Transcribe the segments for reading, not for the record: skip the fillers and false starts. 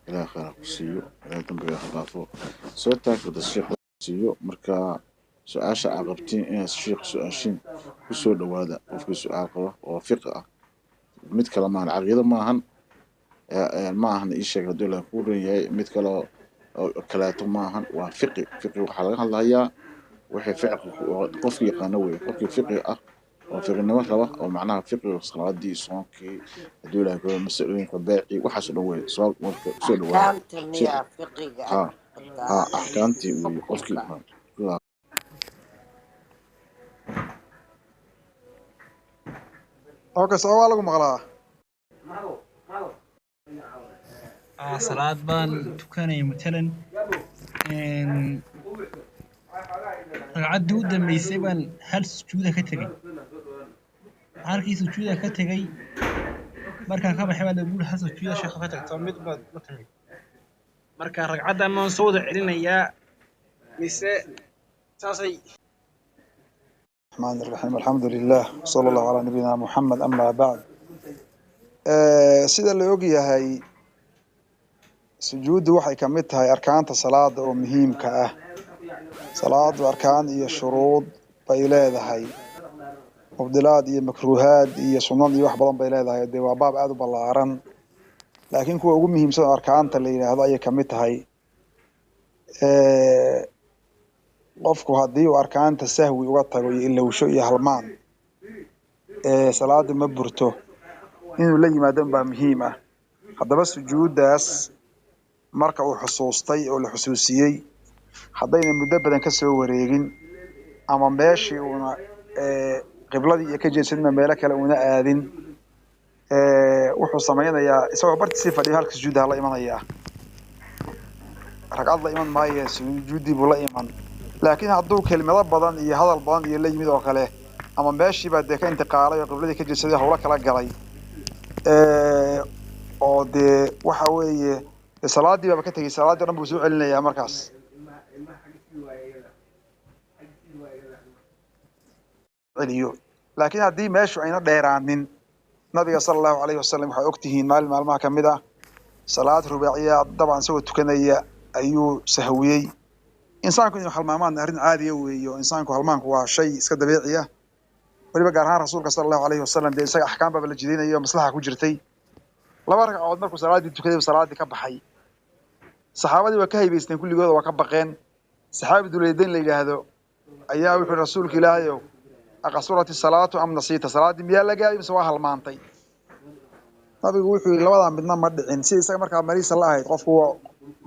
إلى خير سيو إلى دنبي خلافه سؤالك هذا الشيخ سيو مركا سؤال عقبتين إن الشيخ سؤالين كسول هذا وفي سؤال قوة وفقه مد كلام عن عقيدة maahan ii sheeg haduu la ku leeyahay mid kale oo kaleeto maahan waa fiqi waxa laga hadlayaa wixii fiqi qofkii yaqaan way qofkii fiqi ah oo fiqinimo raba oo macnaha fiqi salaadii soonkii haduu la ku mas'uuliyinka baaci waxa soo dhaweey soo marka soo dhawaad ha ahkaamtii qofkii اوكي سؤال lagu maqlaa صلاة بان تكاني مثلا رقعد دودا ميسيبان هل سجودة كتغي هالكي سجودة كتغي markaan ka baxay wada guul haso jiida sheekha ka tagto mid baad la tagay marka ragcada ma soo celinaya mise saasay الرحمن الرحيم الحمد لله صلى الله على نبينا محمد أما بعد sida la og yahay sujuudu waxay kamid tahay arkaanta salaada oo muhiimka ah salaadu arkaan iyo shuruud bay leedahay mubdilaad iyo makruuhaad iyo sunnad iyo wax badan bay leedahay de waa baab aad u ballaaran laakiin kuwa ugu muhiimsan arkaanta la yiraahdo ayay kamid tahay qofku haddii uu arkaanta sahwi uga tago iyo ilowsho iyo halmaan salaada ma burto inuu la yimaado baa muhiim ah haddaba sujuudaas marka uu xusuustay oo la xusuusiyey haddayna muddo badan ka soo wareegin ama meeshii uuna qibladii iyo ka jeedsadna meelo kale uuna aadin wuxuu samaynayaa isagoo bartiisii fadhiyo halka sujuudaha la imanayaa ragcad la iman maayo sujuudii buu la iman laakiin hadduu kelmado badan iyo hadal badan iyo la yimid oo kale ama meeshii baa dee ka intiqaalay oo qibladii ka jeedsaday howlo kala galay oo dee waxa weeye salaadii baa ka tagay salaadii dhan buu soo celinayaa markaas celiyo laakiin haddii meeshu ayna dheeraanin nabiga sallallahu alayhi wasallam waxa ogtihiin maalmaha kamid ah salaad rubaaciya dabcan isagoo tukanaya ayuu sahwiyey insaanku inuu halmaamaan arrin caadiya weeyo insaanku halmaanku waa shay iska dabiici ah waliba gaar ahaan rasuulka sallallahu alayhi wasallam dee isaga axkaam baa la jidinayo maslaxa ku jirtay laba ragcadood markuu salaadii tukaday salaadii ka baxay saxaabadii waa ka haybaysteen kulligooda waa ka baqeen saxaabi duleedayn la yiraahdo ayaa wuxuu rasuulka ilaahay aqasurati salaatu am nasiita salaadii miyaa la gaabay mise waa halmaantay nabigu wuxuu yiri labadan midna ma dhicin si isaga markaa mariisa la ahayd qofku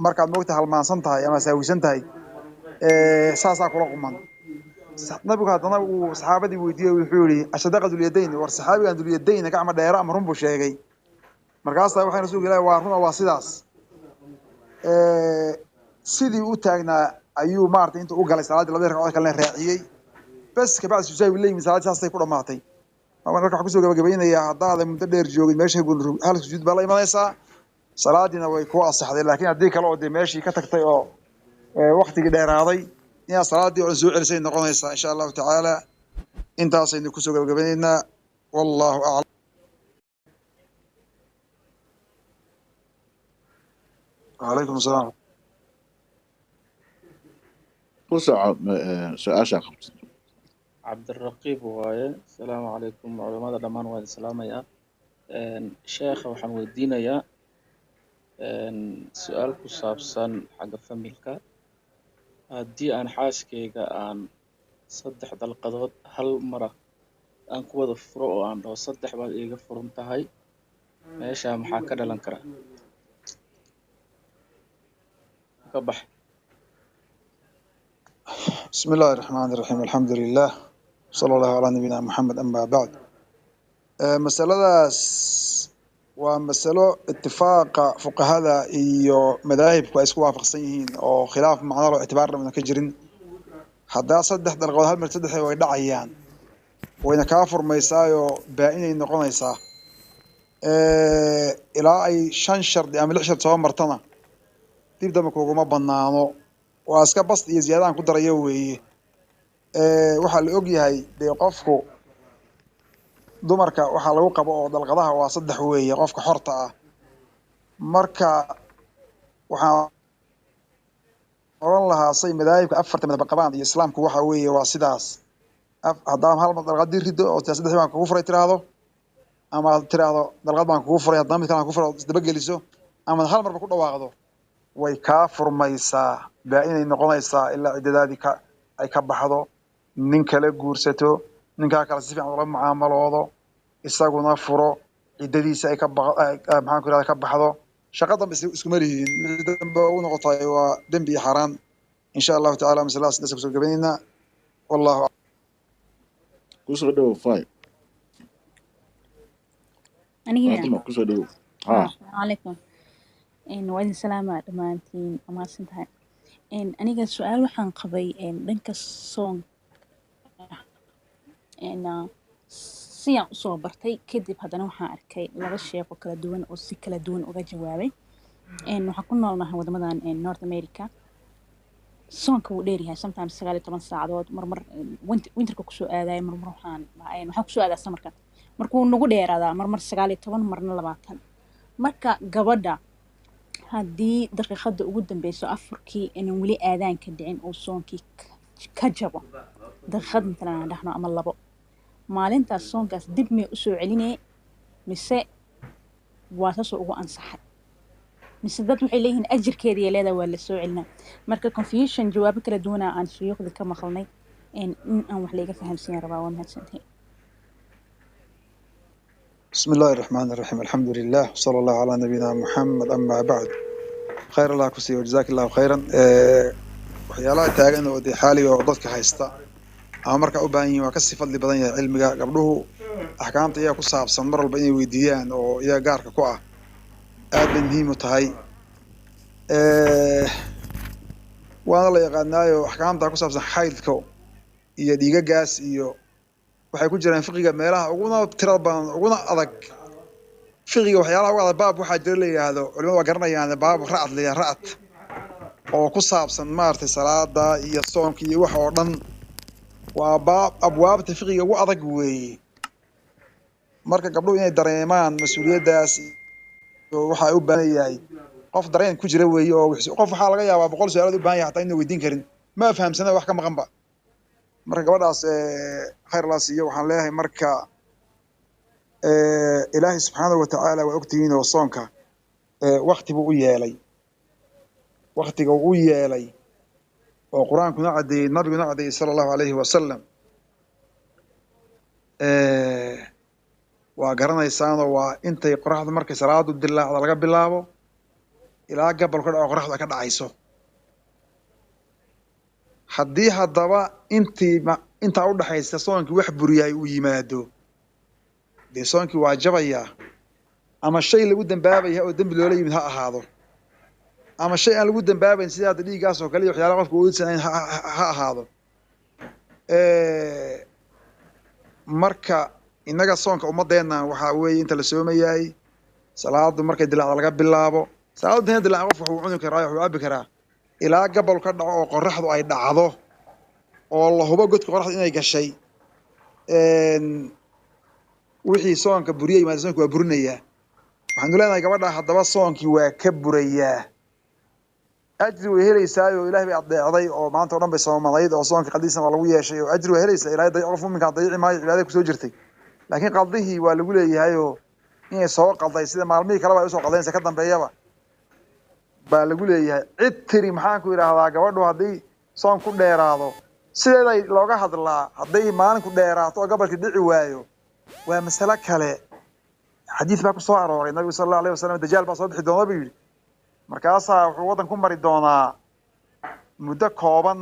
markaad moogta halmaansan tahay ama saawisan tahay saasaa kula quman nabigu haddana uu saxaabadii weydiiyey wuxuu yiri ashadaqa duleedayn war saxaabigan duleedayn gacma dheera ama run buu sheegay markaasaa waxay rasuulka ilaahay waa runa waa sidaas sidii u taagnaa ayuu maartay inta u galay salaadii labada ragcadood kale raaciyay bas ka bacdi sujaay leeymi salaadii saasay ku dhamaatay marka waxa ku soo gabagabaynayaa haddaad muddo dheer joogid meesha hal sujuud baa la imanaysaa salaadiina way ku asaxday laakiin haddii kale oo dee meeshii ka tagtay oo waqtigii dheeraaday inaad salaadii oo soo celisay noqonaysaa insha allahu tacaala intaasaynu kusoo gabagabaynaynaa wallahu aclam وعليكم السلام سؤال شاخ عبد الرقيب waaye السلام عليكم culimada dhamaan waa salaamaya sheekha waxaan weydiinayaa su'aal ku saabsan xagga familka haddii aan xaaskeyga aan 3 dalqadood hal mar aan ku wada furo oo aan dhaho 3 baad iiga furan tahay meesha maxaa ka dhalan kara كبح بسم الله الرحمن الرحيم الحمد لله صلى الله على نبينا محمد أما بعد مسألة ومسألة اتفاق فقهاء iyo madaahibku ay isku waafaqsan yihiin oo khilaaf macna loo ictibaarna ka jirin hadaa 3 dalqadood hal mar 3 way dhacayaan wayna ka furmaysaayo baainay noqonaysaa ilaa ay 5 shardi ama 6 shardi soo martana dib dama kuguma banaano waa iska bas iyo ziyaadaan ku darayo weeye waxa la og yahay de qofku dumarka waxa lagu qabo oo dalqadaha waa 3 weeye qofka xorta ah marka waxaan oran lahaa say madaahibka afarta madhab qabaan iyo islaamku waxa weeye waa sidaas haddaan hal dalqadii rido oo saddex baan kugu furay tiraahdo ama aad tiraahdo dalqad baan kugu furay haddana mid kale aan kugu furay oo isdaba geliso ama hal marba ku dhawaaqdo way kaa furmaysaa baa inay noqonaysaa ilaa ciddadaadii ay ka baxdo nin kala guursato ninkaa kale si fiican ula mucaamaloodo isaguna furo ciddadiisa ay maxaan ku irahda ka baxdo shaqa dambe iskuma lihiin wixii dambe u noqotay waa dembi iyo xaaraan insha allahu tacaala masaladaas intaas kusoo gabaynayna wallahu kusoo dhawo fay fatima kusoo dhawo السلام عليكم وعليكم السلام دمانتين أما سنتها aniga su-aal waxaan qabay dhanka soonka siyaan usoo bartay kadib haddana waxaan arkay laba sheekh oo kala duwan oo si kala duwan uga jawaabay waxaan ku noolnahay wadamadan North America soonka wuu dheeryahay sometimes 19 saacadood marmar winterka kusoo aadaya marmar waxaan kusoo aadaa samarka markuu nagu dheeraadaa marmar 19 marna 20 marka gabadha haddii daqiiqada ugu dambeyso afurkii inaan weli aadaanka dhicin oo soonkii ka jabo daqiiqad matalan aan dhahno ama 2 maalintaas soonkaas dib may usoo celinee mise waa taasoo ugu ansaxay mise dad waxay leeyihiin ajirkeedii leedahay waa la soo celinaa marka confusion jawaabo kala duwan aan shuyuukhda ka maqalnay in aan wax laga fahamsiin rabaa waa mahadsantahay بسم الله الرحمن الرحيم الحمد لله صلى الله على نبينا محمد أما بعد خير الله كسي وجزاك الله خيرا waxyaalaha taagan oo xaaliga oo dadka haysta ama marka u baahan yihiin waa ka sii fadli badan yahay cilmiga gabdhuhu axkaamta iyaga ku saabsan mar walba inay weydiiyaan oo iyaga gaarka ku ah aad bay muhiim u tahay waana la yaqaanaayo axkaamta ku saabsan xaydka iyo dhiigagaas iyo waxay ku jiraan fiqiga meelaha uguna tirada badan uguna adag fiqiga waxyaalaha ugu adag baab waxaa jira la yidhaahdo culimadu waa garanayaan baab racad la yidhaha racad oo ku saabsan maaragtay salaada iyo soonka iyo wax oo dhan waa baab abwaabta fiqiga ugu adag weeye marka gabdhuhu inay dareemaan mas-uuliyaddaas waxa u baahan yahay qof dareen ku jira weeye oo qof waxaa laga yaabaa 100 su'aalood u baahan yahay hataa inuu weydiin karin ma fahamsana wax ka maqanba marka gabadhaas khayr la siiyo waxaan leeyahay marka ilaahay subxaanahu wa tacaala waa ogtihiin oo soonka waqti buu u yeelay waqtiga uu u yeelay oo qur-aankuna caddeeyey nabiguna caddeeyey sala allahu calayhi wasalam waa garanaysaanoo waa intay qoraxdu markay salaadu dilaacda laga bilaabo ilaa gabal ka dhaco qoraxdu ay ka dhacayso haddii haddaba intaa u dhaxaysa soonkii wax buriyaay uu yimaado dee soonkii waa jabayaa ama shay lagu dambaabaya oo dembi loola yimid ha ahaado ama shay aan lagu dambaabayn sida hadda dhiiggaas oo kale iyo waxyaalaha qofka uudisanayn ha ahaado marka innaga soonka ummadeenna waxaa weeye inta la soomayaay salaadu markay dilaacda laga bilaabo salaadu intayna dilaacan qofka wuxuu cuni karaa wuxuu cabbi karaa ilaa gabal ka dhaco oo qoraxdu ay dhacdo oo la hubo godka qoraxdu inay gashay wixii soonka buriya yimaada soonki waa burinayaa waxaanu leenahay gabadha haddaba soonkii waa ka burayaa ajri way helaysaayoo ilahay bay adeecday oo maanta o dhan bay soomanayd oo soonka qadiisna waa lagu yeeshay oo ajri way helaysaa ilahay qof muminkaa dayici maayo cibaadada kusoo jirtay laakiin qaldihii waa lagu leeyahayoo inay soo qalday sida maalmihii kaleba ay usoo qaldaynsa ka dambeeyaba baa lagu leeyahay cid tiri maxaan ku idhaahdaa gabadhu haddii soon ku dheeraado sideeday looga hadlaa hadday maalinku dheeraato oo gabalkii dhici waayo waa masale kale xadiis baa ku soo arooray nabigu sala allahu alayh wasalam dajaal baa soo bixi doona buu yidhi markaasaa wuxuu waddan ku mari doonaa muddo kooban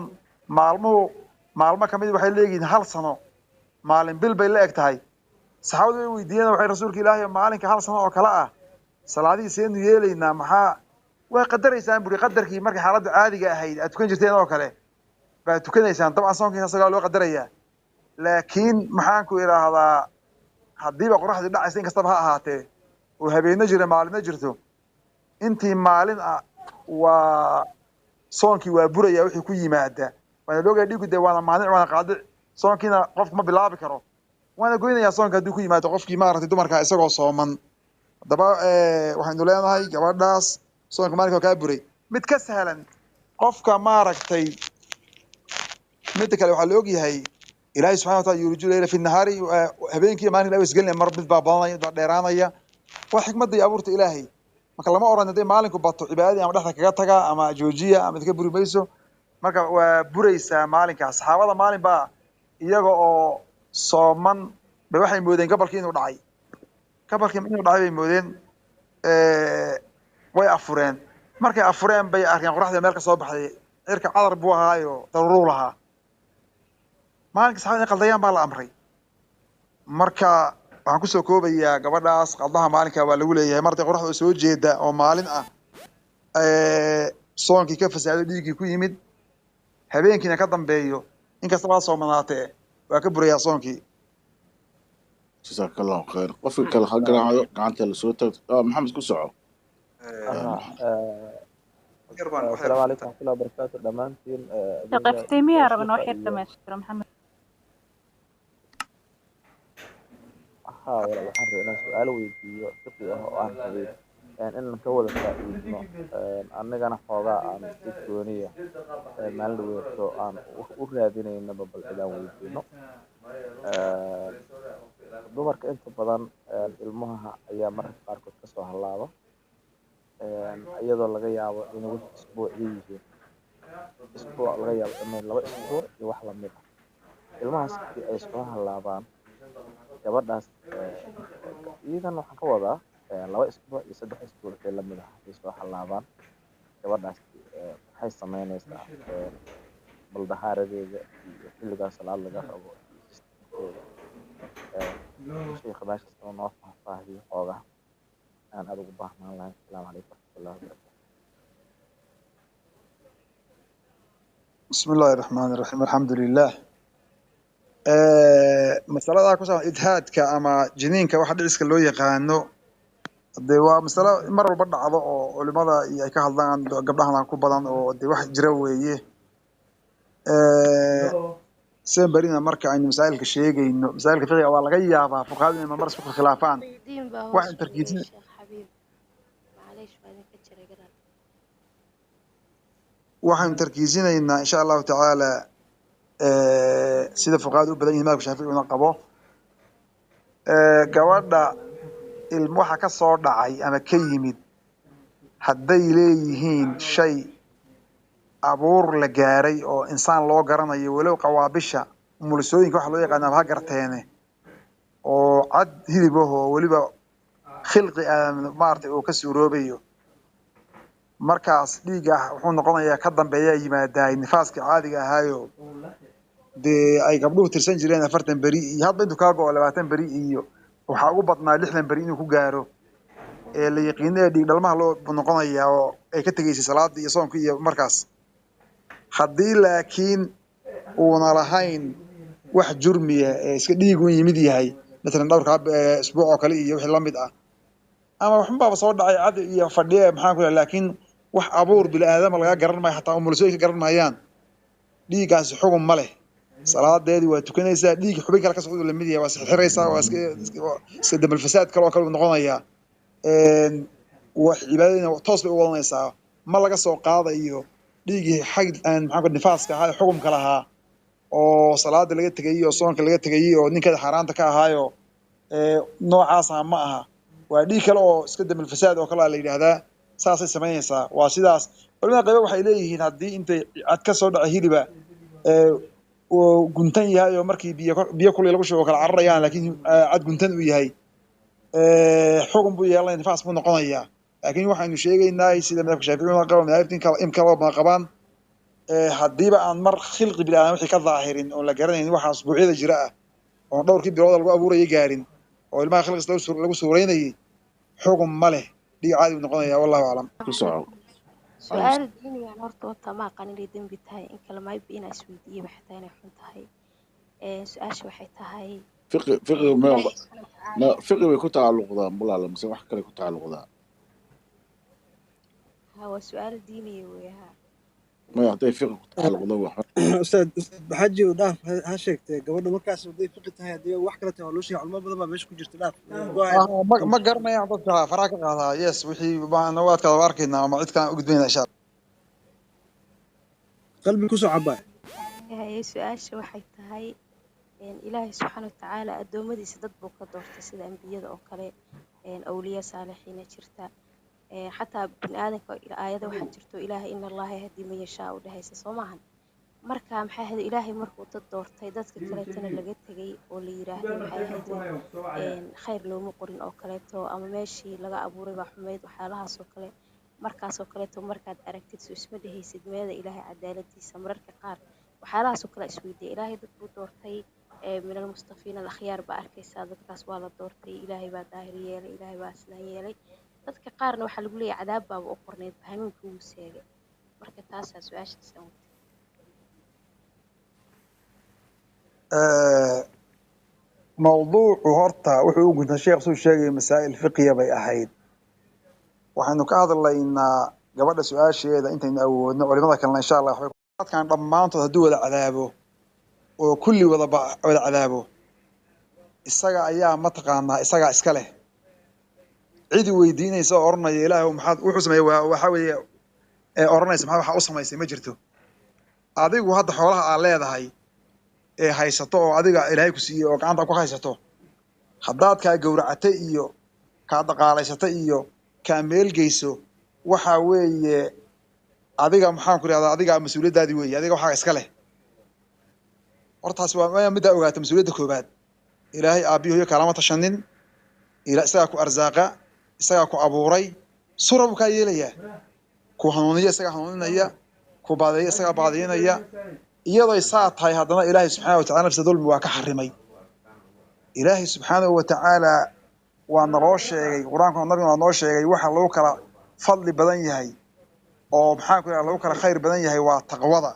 maalmo ka mid waxay leeyihiin 1 sano maalin bil bay la eg tahay saxaabadu way weydiiyeen waxay rasuulka ilaahay maalinka 1 sano oo kale ah salaadihii seenu yeelaynaa maxaa way qadaraysaan buri qadarkii markay xaaladdu caadiga ahayd aad tukan jirteen oo kale baad tukanaysaan dabcan soonkiisa isagaa loo qadarayaa laakiin maxaan ku idhaahdaa haddiiba qoraxdii dhacaysa in kastaba ha ahaatee oo habeenno jira maalino jirto intii maalin ah waa soonkii waa buraya wixii ku yimaada waana loogaa dhiigu dee waana maanic waana qaadic soonkiina qofku ma bilaabi karo waana goynayaa soonka haddii ku yimaado qofkii maaragtay dumarkaa isagoo sooman haddaba waxaynu leenahay gabadhaas soonka maalinka waa kaa buray mid ka sahlan qofka maaragtay midda kale waxaa la ogyahay ilaahay subxana wataala yuliju leyla fi nahaari habeenkii maalinka ilahay isgelinaya mar mid baa badanaya mid baa dheeraanaya waa xikmadda iyo abuurta ilaahay marka lama oran hadday maalinku bato cibaadadii ama dhexda kaga taga ama joojiya ama idinka buri mayso marka waa buraysaa maalinkaas saxaabada maalin baa iyaga oo sooman bay waxay moodeen gabalkii inuu dhacay gabalkii inuu dhacay bay moodeen way afureen markay afureen bay arkeen qoraxdii meel ka soo baxday cirka cadar buu ahaayo daruuruu lahaa maalinka saxaabada inay qaldayaan baa la amray marka waxaan kusoo koobayaa gabadhaas qaldaha maalinka waa lagu leeyahay marday qoraxda oo soo jeeda oo maalin ah soonkii ka fasaado dhiiggii ku yimid habeenkiina ka dambeeyo inkasta waa soomanaatee waa ka burayaa soonkii جزاك الله خير قفل كل حاجة قعنت الصوت محمد كسعو السلام عليكم ورحمة الله وبركاته دمانتين شقفتي مية ربنا وحير تماشي محمد ولا بحر أنا سؤال ويجي فقي أهان حبيب يعني إن كود التأييد أنا جانا حوجا عن الكترونية مال ويرتو عن وهذين النبض الإعلام ويجينه dumarka inta badan ilmaha ayaa mararka qaarkood ka soo halaaba iyadoo laga yaabo inay wax isbuuc yihiin isbuuc laga yaabo inay 2 isbuuc iyo wax la mid ah ilmahaas ay soo halaabaan gabadhaas iyadan waxaan ka wadaa 2 isbuuc iyo 3 isbuuc ee la mid ah ay soo halaabaan gabadhaas waxay sameynaysaa baldahaaradeeda iyo xilligaas salaad laga rabo شيخ باش نوف فاهي حوغا أنا أبو بحنا الله السلام عليكم ورحمة الله وبركاته بسم الله الرحمن الرحيم الحمد لله مسألة كوسا إجهادك أما جنينك واحد عسك لو يقانو دي waa mas'alo mar walba dhacdo oo culimada ay ka hadlaan gabdhahan ku badan oo de wax jira weeye seen barina marka aynu masaa'ilka sheegayno masaa'ilka fiqiga waa laga yaabaa fuqahaadu inay mar isku khilaafaan waxaan tarkiisin waxaan tarkiisinaynaa insha allahu tacaala sida fuqahaadu u badan yihiin imaamka shaafici una qabo gabadha ilmo waxa ka soo dhacay ama ka yimid hadday leeyihiin shay abuur la gaaray oo insaan loo garanayo walow qawaabisha mulisooyinka waxa loo yaqaana ha garteene oo cad hilib ah oo weliba khilqi maartay oo ka suuroobayo markaas dhiiga wuxuu noqonayaa ka dambeeya yimaadaa nifaaska caadiga ahaayo dee ay gabdhuhu tirsan jireen 40 beri iyo hadba intuu kaa go'o 20 beri iyo waxaa ugu badnaa 60 beri inuu ku gaaro ee la yaqiinay dhiig dhalmaha loo noqonayaa oo ay ka tegaysay salaada iyo soonka iyo markaas haddii laakiin uuna lahayn wax jurmiya ee iska dhiig u yimid yahay مثلا dhowrka isbuuc oo kale iyo wixii la mid ah ama waxba soo dhacay cad iyo fadhiye maxaan ku laakiin wax abuur bil aadama laga garan maayo xataa umulisooyinka garan maayaan dhiigaas xugum ma leh salaadeedii waa tukanaysaa dhiig xubin kale ka socdo la mid yahay waa xiraysaa waa iska damal fasaad kale oo kale uu noqonayaa wax cibaadadina toos bay u wadanaysaa ma laga soo qaadayo dhiigii xag aan maxaan ku nifaaska ahaa xugumka lahaa oo salaada laga tagay oo soonka laga tagay oo ninka xaraanta ka ahaayo noocaas ma aha waa dhiig kale oo iska damal fasaad oo kale la yiraahdaa saasay sameynaysaa waa sidaas culimada qayb waxay leeyihiin haddii intay cad ka soo dhacay hiliba oo guntan yahay oo markii biyo kulay lagu shubo kala cararayaan laakiin cad guntan uu yahay xukun buu yeelanaya nifaas buu noqonayaa laakiin waxaynu sheegaynaa sida madhabka shaafici qabo madaahibtiin kale kale ma qabaan haddiiba aan mar khilqi bil aadam wixii ka daahirin oo la garanayn waxa asbuucyada jira ah oo dhowrkii bilood lagu abuurayay gaarin oo ilmaha khilqis lagu suureynayay xukun ma leh dhiig caadi uu noqonayaa wallahu aclam كسعو su-aal diinigan horta wata ma aqaan inay dembi tahay in kale mayba inaa isweydiiye waxay tahay inay xun tahay su-aasha waxay tahay فقه ما ilaahay subxaana watacaala ما فقه بيكون تعلق ذا ولا لا مثلا واحد كله يكون تعلق ذا waa su-aal diiniya weeyaha ما يعطيه فقه تعلق ذا واحد ustaad baxaji u dhaaf ha sheegtay gabadha markaas haday fiqi tahay hadii wax kale tahay loo sheegay culimo badan baa meesha ku jirta dhaaf ma garanayaan dadka faraha ka qaadaa yes wixii baan waadka arkaynaa ama cid kale u gudbinayna insha qalbi ku soo cabaa هاي سؤال waxay tahay ilaahay subxaanahu wa tacaala adoomadiisa dad buu ka doortay sida ambiyada oo kale awliya saalixiina jirta xataa bini aadanka aayada waxaa jirto ilaahay in allaha yahdi man yashaa u dhahaysa soo maahan marka maxay ahayd ilaahay markuu dad doortay dadka kaleetana laga tegay oo la yiraahdo maxay ahayd khayr looma qorin oo kaleeto ama meeshii laga abuuray baa xumeyd waxyaalahaas oo kale markaas oo kaleeto markaad aragtid soo isma dhahaysid meeda ilaahay cadaaladiisa mararka qaar waxyaalahaas oo kale isweydiiyay ilaahay dad buu doortay min almustafiin alakhyaar baa arkaysaa dadkaas waa la doortay ilaahay baa daahir yeelay ilaahay baa asnaan yeelay dadka qaarna waxaa lagu leeyahay cadaab baaba u qorneyd hanuunka uu seegay marka taasaa su-aashaas aan mawduucu horta wuxuu u guntaa sheekh suu sheegay masaa'il fiqiya bay ahayd waxaynu ka hadlaynaa gabadha su-aasheeda intaynu awoodno culimada kalena insha allah dadkan dhammaantood hadduu wada cadaabo oo kulli wada cadaabo isaga ayaa mataqaanaa isagaa iska leh cidi weydiinaysa oo oranaya ilaahu maxaad wuxuu sameeyey waxaa weeye oranaysa maxaa waxaa u samaysay ma jirto adigu hadda xoolaha aad leedahay ee haysato oo adiga ilaahay ku siiyey oo gacanta ku haysato haddaad kaa gowracata iyo kaa dhaqaalaysata iyo kaa meelgeyso waxa weeye adiga maxaan ku ihahdaa adiga mas-uuliyaddaadii weeye adiga waxaa iska leh hortaas waa middaa ogaata mas-uuliyadda koobaad ilaahay aabbiyahoyo kaalama tashanin isagaa ku arsaaqa isagaa ku abuuray sura buu kaa yeelayaa ku hanuuniya isagaa hanuuninaya ku baadeeya isagaa baadeynaya iyadoo saa tahay haddana ilaahay subxaana wa tacala nafsa dulmi waa ka xarimay ilaahay subxaanahu wa tacaala waa naloo sheegay qur-aankuna nabiguna waa noo sheegay waxa lagu kala fadli badan yahay oo maxaan ku ihahda lagu kala khayr badan yahay waa taqwada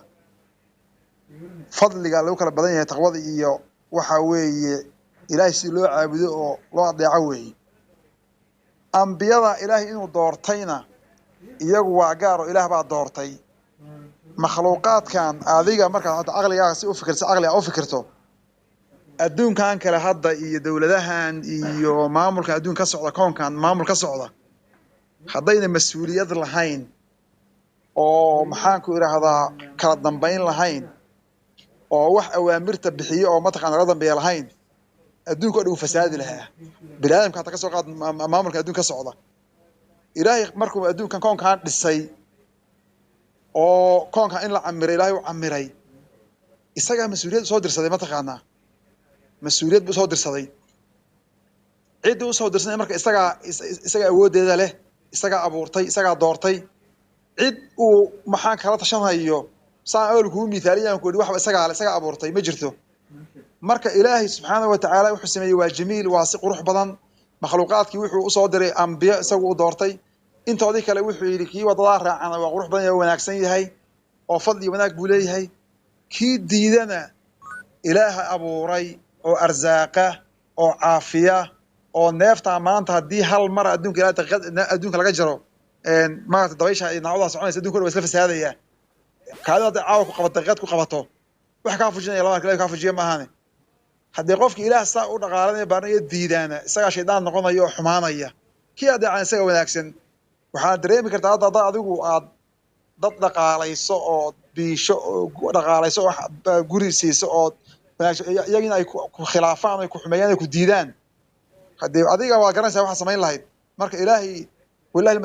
fadliga lagu kala badan yahay taqwada iyo waxa weeye ilaahay si loo caabudo oo loo adeeco weeye ambiyada ilaahay inuu doortayna iyagu waa gaar oo ilaah baa doortay makhluuqaadkan adiga markaad hadda caqligaaga si u fikirto caqliga u fikirto adduunkan kale hadda iyo dowladahan iyo maamulka adduun ka socda koonkan maamul ka socda haddayna mas-uuliyad lahayn oo maxaan ku idhaahdaa kala dambayn lahayn oo wax awaamirta bixiyo oo mataqana laga dambeeya lahayn adduunka o dhan uu fasaadi lahaa bini aadamka hata ka soo qaad maamulka adduun ka socda ilaahay markuu adduunkan koonkan dhisay oo koonkan in la camiray ilaahay u camiray isagaa mas-uuliyad usoo dirsaday mataqaanaa mas-uuliyad buu usoo dirsaday ciddii usoo dirsanay marka isagaa awooddeeda leh isagaa abuurtay isagaa doortay cid uu maxaan kala tashanhayo saan awel kugu miithaaliyaan ku idhi waxba isagaa le isagaa abuurtay ma jirto marka ilaahay subxaanahu wa tacaala wuxuu sameeyey waa jamiil waa si qurux badan makhluuqaadkii wuxuu usoo diray ambiyo isagu u doortay intoodii kale wuxuu yidhi kii wadadaa raacana waa qurux badan yahay wanaagsan yahay oo fadli wanaag buu leeyahay kii diidana ilaaha abuuray oo arsaaqa oo caafiya oo neeftaa maanta haddii hal mar adduunka ilaa adduunka laga jaro maarata dabaysha ay naacadaha soconaysa adunka o dhan waa isla fasaadaya kaadida hadday caawa ku qabato daqiiqad ku qabato wax kaa fujinaya laba ilahi kaa fujiya maahaane haddii qofkii ilaah saa u dhaqaalanaya baarnaya diidaana isagaa shaydaan noqonaya oo xumaanaya kii adeecan isaga wanaagsan waxaad dareemi kartaa hadda haddaa adigu aad dad dhaqaalayso oo biisho oo dhaqaalayso oo guri siiso oo wanaagsan iyagina ay ku khilaafaan ay ku xumeeyaan ay ku diidaan haddii adiga waa garanaysaa waxaa samayn lahayd marka ilaahay wallahi